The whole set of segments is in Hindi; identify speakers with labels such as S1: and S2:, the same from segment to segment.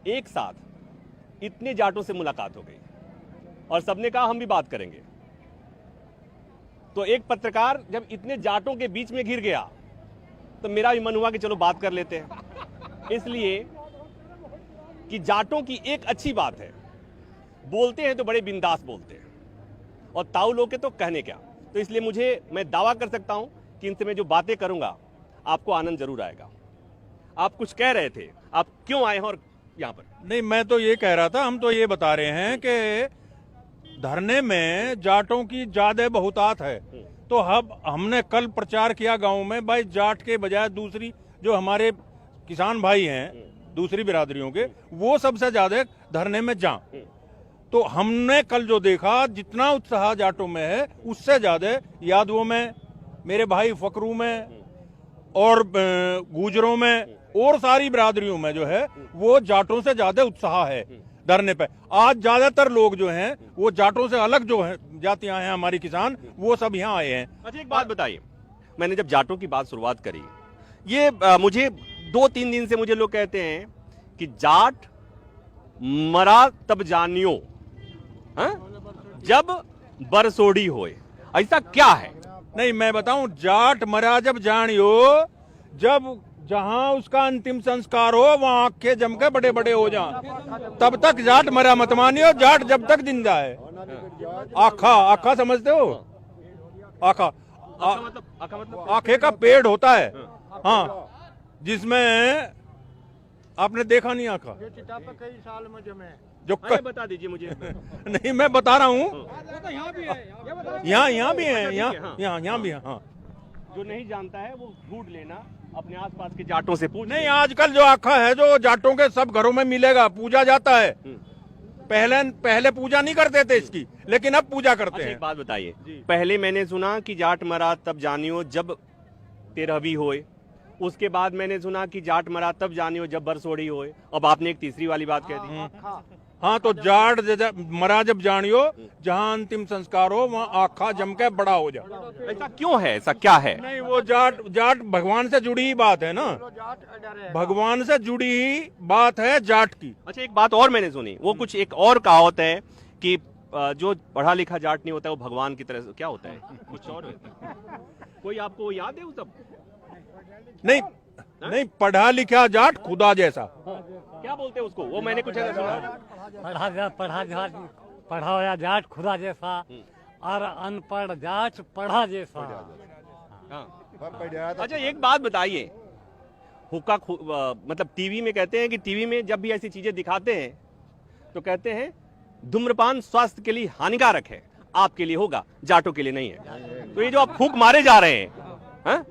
S1: एक साथ इतने जाटों से मुलाकात हो गई और सबने कहा हम भी बात करेंगे। तो एक पत्रकार जब इतने जाटों के बीच में घिर गया तो मेरा भी मन हुआ कि चलो बात कर लेते हैं। इसलिए कि जाटों की एक अच्छी बात है, बोलते हैं तो बड़े बिंदास बोलते हैं और ताऊ लोग के तो कहने क्या। तो इसलिए मैं दावा कर सकता हूं कि इनसे मैं जो बातें करूंगा आपको आनंद जरूर आएगा। आप कुछ कह रहे थे, आप क्यों आए हैं और यहाँ पर?
S2: नहीं, मैं तो ये कह रहा था, हम तो ये बता रहे हैं कि धरने में जाटों की ज्यादा बहुतात है। तो हमने कल प्रचार किया गांव में, भाई जाट के बजाय दूसरी जो हमारे किसान भाई हैं दूसरी बिरादरियों के, वो सबसे ज्यादा धरने में जा। तो हमने कल जो देखा, जितना उत्साह जाटों में है उससे ज्यादा यादवों में, मेरे भाई फकरू में और गुजरों में और सारी बिरादरियों में जो है वो जाटों से ज्यादा उत्साह है धरने पे। आज ज्यादातर लोग जो हैं वो जाटों से अलग जो है जातियां हैं हमारी किसान, वो सब यहाँ आए हैं।
S1: अच्छा, एक बात बताइए, मैंने जब जाटों की बात शुरुआत करी, ये मुझे 2-3 दिन से मुझे लोग कहते हैं कि जाट मरा तब जानियो, जब बरसोड़ी होए। ऐसा क्या है?
S2: नहीं, मैं बताऊं, जाट मरा जब जानियो, जब जहां उसका अंतिम संस्कार हो वहां आंखें जम के बड़े बड़े हो जाएं, तब तक जाट मरा मत मानियो। जाट जब तक जिंदा है। आखा, आखा समझते हो? आखा
S1: मतलब
S2: आखे का पेड़ होता है, हाँ, जिसमें आपने देखा नहीं आखा,
S3: कई साल में जमे
S2: जो
S1: बता दीजिए मुझे।
S2: नहीं, मैं बता रहा हूँ,
S3: यहाँ भी है,
S2: यहाँ भी है, यहाँ भी है, हाँ।
S1: जो नहीं जानता है वो ढूंढ लेना, अपने आसपास के जाटों से पूछ।
S2: नहीं, आजकल जो आखा है जो जाटों के सब घरों में मिलेगा, पूजा जाता है। पहले पूजा नहीं करते थे इसकी, लेकिन अब पूजा करते हैं।
S1: एक बात बताइए, पहले मैंने सुना कि जाट मरा तब जानियो जब 13वीं होए, उसके बाद मैंने सुना कि जाट मरा तब जानियो जब बरसोड़ी होए, अब आपने एक तीसरी वाली बात कह दी।
S2: हाँ, तो जाट मरा जब जानियो, जहाँ अंतिम संस्कार हो वहाँ आखा जम के बड़ा हो जाए।
S1: ऐसा क्यों है? ऐसा क्या है?
S2: नहीं, वो जाट भगवान से जुड़ी ही बात है ना, भगवान से जुड़ी ही बात है जाट की।
S1: अच्छा, एक बात और मैंने सुनी, वो कुछ एक और कहावत है कि जो पढ़ा लिखा जाट नहीं होता है वो भगवान की तरह से, क्या होता है? कुछ और होता है। कोई आपको याद है वो सब?
S2: नहीं, नहीं, पढ़ा लिखा जाट खुदा जैसा।
S1: क्या बोलते हैं उसको? वो मैंने कुछ ऐसा सुना।
S3: पढ़ा हुआ जाट खुदा जैसा और अनपढ़ जाट पढ़ा जैसा।
S1: अच्छा, एक बात बताइए, हुक्का मतलब टीवी में कहते हैं कि टीवी में जब भी ऐसी चीजें दिखाते हैं तो कहते हैं धूम्रपान स्वास्थ्य के लिए हानिकारक है, आपके लिए होगा, जाटों के लिए नहीं है। तो ये जो आप फूंक मारे जा रहे हैं,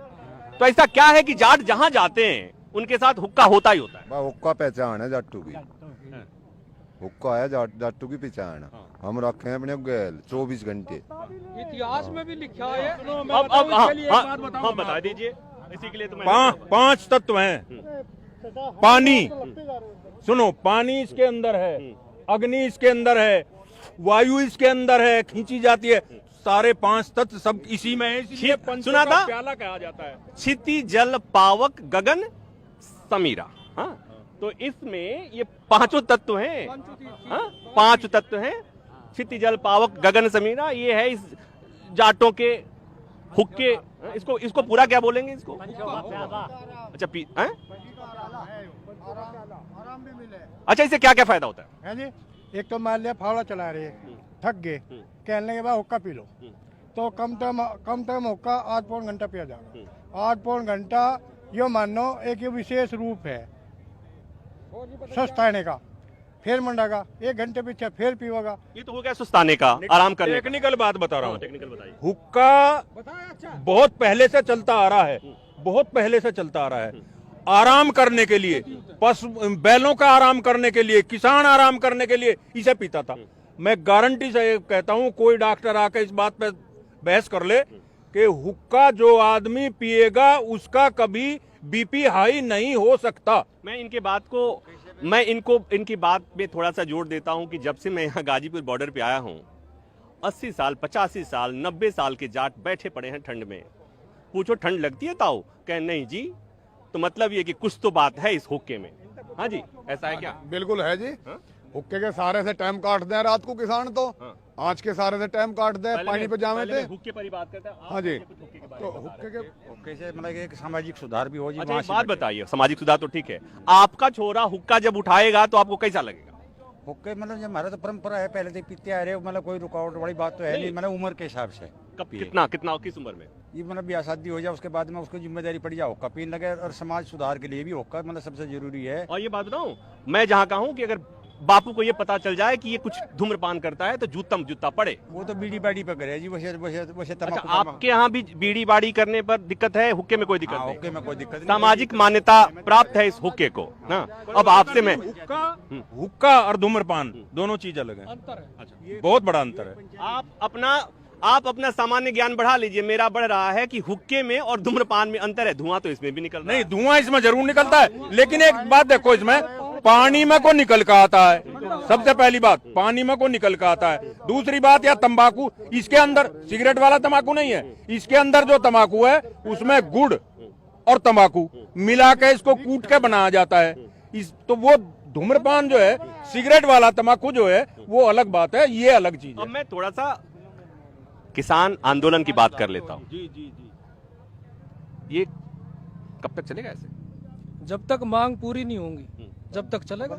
S1: तो ऐसा क्या है कि जाट जहां जाते हैं उनके साथ हुक्का होता ही होता है?
S4: हुक्का पहचान है जाटू की, हुक्का है जाटू की पहचान। हम रखे हैं अपने गैल 24 घंटे।
S3: इतिहास में भी लिखा है।
S1: अब बता दीजिए, इसी के लिए तो मैं
S2: 5 तत्व हैं। पानी, सुनो, पानी इसके अंदर है, अग्नि इसके अंदर है, वायु इसके अंदर है, खींची जाती है। सारे 5 तत्व सब इसी में है, इसलिए
S1: सुना था
S2: प्याला कहा जाता है।
S1: क्षिति जल पावक गगन समीरा। हाँ, तो इसमें ये 5 तत्व हैं। हाँ, 5 तत्व हैं, क्षिति जल पावक गगन समीरा। ये है इस जाटों के हुक्के। इसको पूरा क्या बोलेंगे इसको? अच्छा, अच्छा, इससे क्या क्या फायदा होता
S3: है जी? एक तो मान लिया फावड़ा चला रहे, थक गए, कहने के बाद हुक्का पी लो, तो कम से हुक्का 8 पौन घंटा पिया जाएगा। 8 पौन घंटा यो मानो एक ये विशेष रूप है सुस्ताने का। फिर मंडागा 1 घंटे पीछे फिर पीवागा।
S1: ये तो हो गया सुस्ताने का, आराम करने का।
S2: टेक्निकल बात बता रहा हूँ।
S1: टेक्निकल बताइए।
S2: हुक्का बहुत पहले से चलता आ रहा है, बहुत पहले से चलता आ रहा है। आराम करने के लिए, पशु बैलों का आराम करने के लिए, किसान आराम करने के लिए इसे पीता था। मैं गारंटी से कहता हूँ, कोई डॉक्टर आकर इस बात पे बहस कर ले कि हुक्का जो आदमी पिएगा उसका कभी बीपी हाई नहीं हो सकता।
S1: मैं इनकी बात में थोड़ा सा जोड़ देता हूं कि जब से मैं यहाँ गाजीपुर बॉर्डर पे आया हूं, 80 साल, 85 साल, 90 साल के जाट बैठे पड़े हैं ठंड में। पूछो ठंड लगती है ताऊ? कहे नहीं जी, तो मतलब ये कि कुछ तो बात है इस हुक्के में। हाँ जी, ऐसा है क्या?
S5: बिल्कुल है जी।
S1: हाँ?
S5: हुक्के के सारे से टाइम काटते हैं रात को किसान तो।
S1: हाँ।
S5: आज के सारे से टाइम काटते हैं, पानी पे जावे थे।
S1: हुक्के पर ही बात करते हैं।
S5: हाँ जी।
S1: कुछ हुक्के के बारे
S5: तो
S1: में बता
S5: हुक्के
S1: रहे
S5: के
S6: हुक्के से मतलब एक सामाजिक सुधार भी हो जी।
S1: हैं। अच्छा
S6: वहाँ
S1: एक
S6: से
S1: बात बताइए, सामाजिक सुधार तो ठीक है, आपका छोरा हुक्का जब उठाएगा तो आपको कैसा लगेगा?
S6: हुक्के मतलब जो हमारा तो परंपरा है, पहले से पीते आ रहे हो, मतलब कोई रुकावट वाली बात तो है नहीं, मतलब उम्र के हिसाब से
S1: कब
S6: पिए।
S1: कितना कितना किस उम्र में?
S6: ये मतलब ब्याह शादी हो जाए उसके बाद में उसको जिम्मेदारी पड़ जाए हुक्का पीने लगे, और समाज सुधार के लिए भी हुक्का मतलब सबसे जरूरी है।
S1: और ये बात बताऊं, मैं जहां का हूं कि अगर बापू को ये पता चल जाए कि ये कुछ धूम्रपान करता है तो जूता पड़े।
S6: वो तो बीड़ी बाड़ी पे करे जी, वैसे वैसे वैसे
S1: अच्छा,
S6: तम्बाकू
S1: आपके यहाँ भी बीड़ी बाड़ी करने पर दिक्कत है, हुक्के में कोई दिक्कत
S6: हाँ,
S1: नहीं?
S6: हुक्के में कोई दिक्कत नहीं।
S1: सामाजिक मान्यता प्राप्त है इस हुक्के को ना। अब आपसे मैं
S2: हुक्का और धूम्रपान दोनों चीज अलग है। अच्छा, बहुत बड़ा अंतर है।
S1: आप अपना सामान्य ज्ञान बढ़ा लीजिए। मेरा बढ़ रहा है कि हुक्के में और धूम्रपान में अंतर है। धुआं तो इसमें भी निकल रहा
S2: नहीं,
S1: है।
S2: धुआं इसमें जरूर निकलता है, लेकिन एक बात देखो, इसमें पानी में को निकल का आता है। सबसे पहली बात, पानी में को निकल का आता है। दूसरी बात, या तंबाकू, इसके अंदर सिगरेट वाला तंबाकू नहीं है, इसके अंदर जो तंबाकू है उसमें गुड़ और तंबाकू मिला के इसको कूट के बनाया जाता है। तो वो धूम्रपान जो है, सिगरेट वाला तंबाकू जो है, वो अलग बात है, ये अलग चीज है।
S1: अब मैं थोड़ा सा किसान आंदोलन की बात कर लेता हूं।
S2: जी जी जी।
S1: ये कब तक चलेगा ऐसे?
S7: जब तक मांग पूरी नहीं होंगी जब तक चलेगा।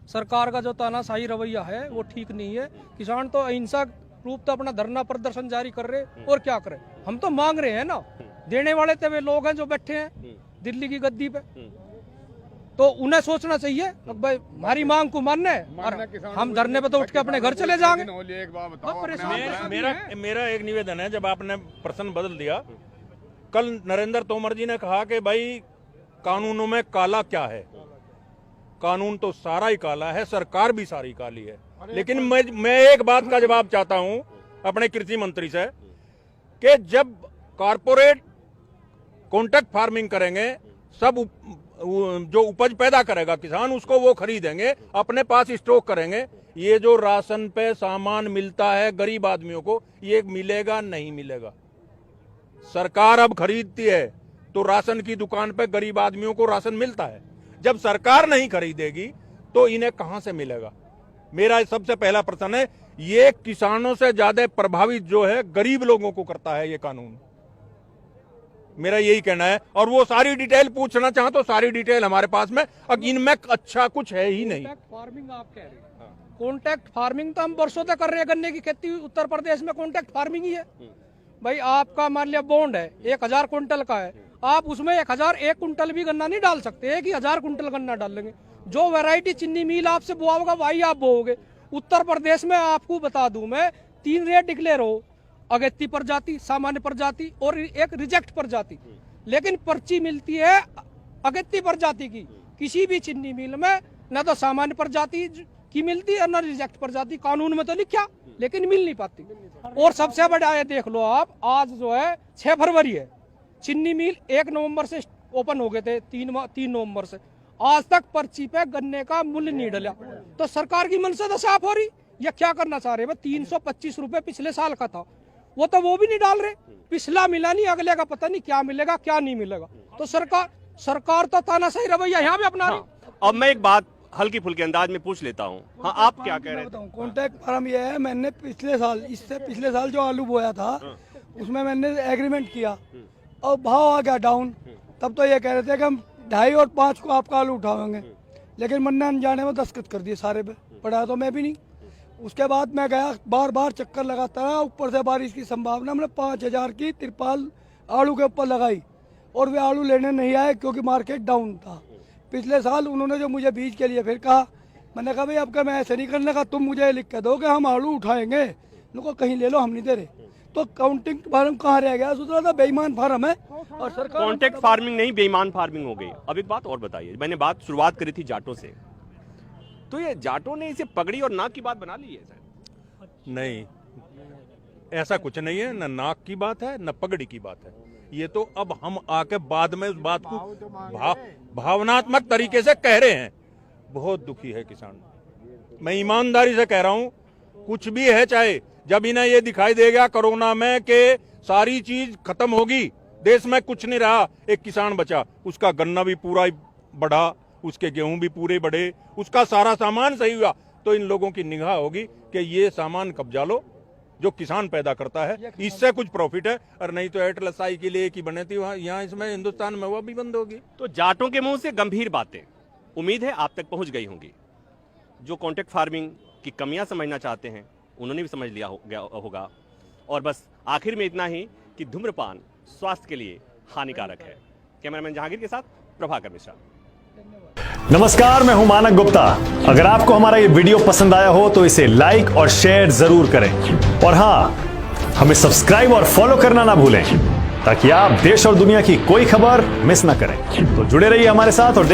S7: सरकार का जो तानाशाही रवैया है वो ठीक नहीं है। किसान तो अहिंसक रूप तो अपना धरना प्रदर्शन जारी कर रहे, और क्या करें, हम तो मांग रहे हैं ना। देने वाले तो वे लोग हैं जो बैठे हैं दिल्ली की गद्दी पे, तो उन्हें सोचना चाहिए अब भाई हमारी मांग को मानना है, और हम धरने पे तो उठ के अपने घर चले जाएंगे।
S5: एक बात
S7: अब
S5: बताओ,
S7: परेशान
S2: मेरा एक निवेदन है, जब आपने प्रश्न बदल दिया, कल नरेंद्र तोमर जी ने कहा कि भाई कानूनों में काला क्या है। कानून तो सारा ही काला है, सरकार भी सारी काली है। लेकिन मैं एक बात का जवाब चाहता हूं अपने कृषि मंत्री से, कि जब कारपोरेट कॉन्ट्रैक्ट फार्मिंग करेंगे, सब जो उपज पैदा करेगा किसान, उसको वो खरीदेंगे, अपने पास स्टॉक करेंगे। ये जो राशन पे सामान मिलता है गरीब आदमियों को, ये मिलेगा नहीं मिलेगा। सरकार अब खरीदती है तो राशन की दुकान पे गरीब आदमियों को राशन मिलता है। जब सरकार नहीं खरीदेगी तो इन्हें कहां से मिलेगा? मेरा सबसे पहला प्रश्न है, ये किसानों से ज्यादा प्रभावित जो है गरीब लोगों को करता है ये कानून। मेरा यही कहना है, और वो सारी डिटेल पूछना चाहो तो सारी डिटेल हमारे पास में, अब इनमें अच्छा कुछ है ही नहीं।
S7: फार्मिंग आप कह रहे हैं, कॉन्ट्रैक्ट फार्मिंग तो हम वर्षों तक कर रहे हैं। गन्ने की खेती उत्तर प्रदेश में कॉन्ट्रैक्ट फार्मिंग ही है भाई। आपका मान लिया बॉन्ड है 1000 कुंटल का है, आप उसमें 1001 कुंटल भी गन्ना नहीं डाल सकते, 1000 कुंटल गन्ना डाल लेंगे। जो वैरायटी चीनी मिल आपसे बोआगा वही आप बोओगे। उत्तर प्रदेश में आपको बता दूं मैं, 3 रेट डिक्लेयर हो, अगेती प्रजाति, सामान्य प्रजाति और एक रिजेक्ट प्रजाति, लेकिन पर्ची मिलती है अगेती प्रजाति की। किसी भी चीनी मिल में न तो सामान्य प्रजाति की मिलती है न रिजेक्ट प्रजाति। कानून में तो लिखा लेकिन मिल नहीं पाती। और सबसे बड़ा ये देख लो आप, आज जो है 6 फरवरी है, चीनी मिल 1 नवंबर से ओपन हो गए थे, 3 नवंबर से आज तक पर्ची पे गन्ने का मूल्य नहीं डला। तो सरकार की मनसा तो साफ हो रही, ये क्या करना चाह रहे हैं? 325 रुपए पिछले साल का था, वो भी नहीं डाल रहे। पिछला मिला नहीं, अगले का पता नहीं क्या मिलेगा क्या नहीं मिलेगा। तो सरकार तो तानाशाही रवैया यहाँ भी अपना रही।
S1: अब मैं एक बात हल्की फुल्के अंदाज में पूछ लेता हूँ। हाँ, आप क्या कह रहे थे?
S3: कॉन्ट्रैक्ट फार्म ये है, मैंने इससे पिछले साल जो आलू बोया था उसमें मैंने एग्रीमेंट किया और भाव आ गया डाउन। तब तो ये कह रहे थे कि हम 2.5 और 5 को आपका आलू उठाएंगे, लेकिन मन्ना अनजाने में दस्तखत कर दिए सारे पे, पढ़ा तो मैं भी नहीं। उसके बाद मैं गया, बार बार चक्कर लगाता रहा, ऊपर से बारिश की संभावना, हमने 5000 की तिरपाल आलू के ऊपर लगाई और वे आलू लेने नहीं आए क्योंकि मार्केट डाउन था। पिछले साल उन्होंने जो मुझे बीज के लिए फिर कहा, मैंने कहा भाई अब मैं ऐसे नहीं करने का, तुम मुझे लिख के दो कि हम आलू उठाएंगे, उनको कहीं ले लो, हम नहीं दे रहे। तो काउंटिंग फार्म कहाँ रह गया? सोच रहा था बेईमान फार्म है। और सरकार
S1: कॉन्ट्रैक्ट फार्मिंग नहीं, बेईमान फार्मिंग हो गई। अब एक बात और बताइए, मैंने बात शुरुआत करी थी जाटों से, तो ये जाटों ने इसे पगड़ी और नाक की बात बना ली है सर?
S2: नहीं, ऐसा कुछ नहीं है, न नाक की बात है न पगड़ी की बात है। ये तो अब हम आके बाद में उस बात को भावनात्मक तरीके से कह रहे हैं। बहुत दुखी है किसान, मैं ईमानदारी से कह रहा हूं। कुछ भी है, चाहे जब इन्हें ये दिखाई देगा कोरोना में कि सारी चीज खत्म होगी, देश में कुछ नहीं रहा, एक किसान बचा, उसका गन्ना भी पूरा ही बढ़ा, उसके गेहूं भी पूरे बढ़े, उसका सारा सामान सही हुआ। तो इन लोगों की निगाह होगी कि ये सामान कब्जा लो जो किसान पैदा करता है, इससे कुछ प्रॉफिट है। और नहीं तो एटलस आई के लिए की बने थी वहां, यहाँ इसमें हिंदुस्तान में वो भी बंद होगी।
S1: तो जाटों के मुंह से गंभीर बातें उम्मीद है आप तक पहुंच गई होंगी। जो कॉन्ट्रैक्ट फार्मिंग की कमियां समझना चाहते हैं उन्होंने भी समझ लिया होगा। और बस आखिर में इतना ही कि धूम्रपान स्वास्थ्य के लिए हानिकारक है। कैमरामैन जहांगीर के साथ प्रभाकर मिश्रा।
S8: नमस्कार, मैं हूं मानक गुप्ता। अगर आपको हमारा ये वीडियो पसंद आया हो तो इसे लाइक और शेयर जरूर करें, और हां, हमें सब्सक्राइब और फॉलो करना ना भूलें ताकि आप देश और दुनिया की कोई खबर मिस ना करें। तो जुड़े रहिए हमारे साथ और देखते